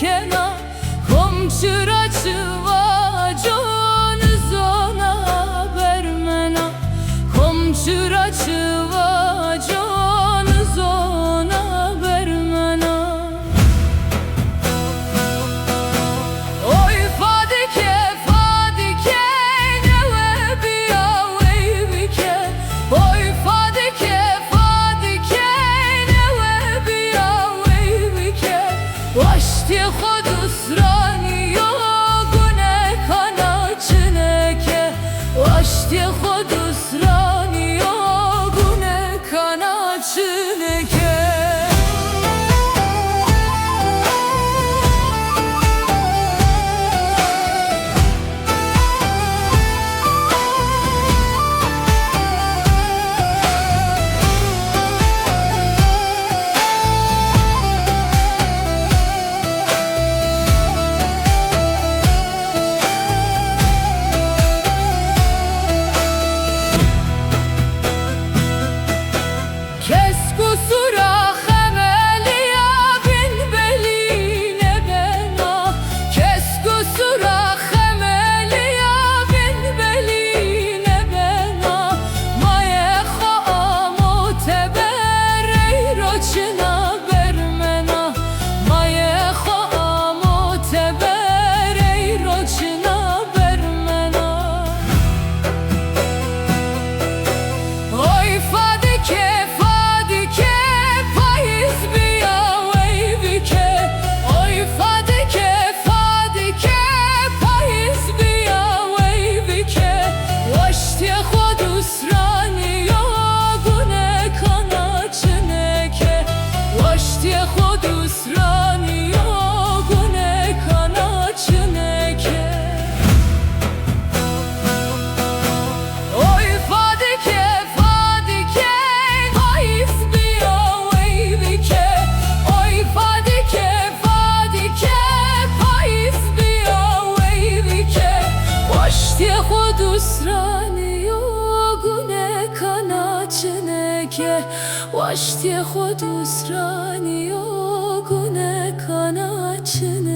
kena komşura çıva canız ona vermena komşura çıva canız ona vermena. Oy fadike fadike neve biya veyvike oy fadike fadike neve biya veyvike vaşti khudusrani yogune kana çineke vaşti khudusrani yogune kana çineke. Kes kusura xemeliya bin beline bena kes kusura xemeliya bin beline bena maye xamo teberey roçina bermena maye xamo teberey roçina bermena. Oy fadike fadike payız biya veyvike oy fadike fadike payız biya veyvike vaşti khudusrani yogune kana çineke vaşti khudusrani yogune kana çineke. Oy fadike fadike payız biya veyvike oy fadike fadike payız biya veyvike vaşti khudusrani yogune kana çineke vaşti khudusrani yogune kana çineke.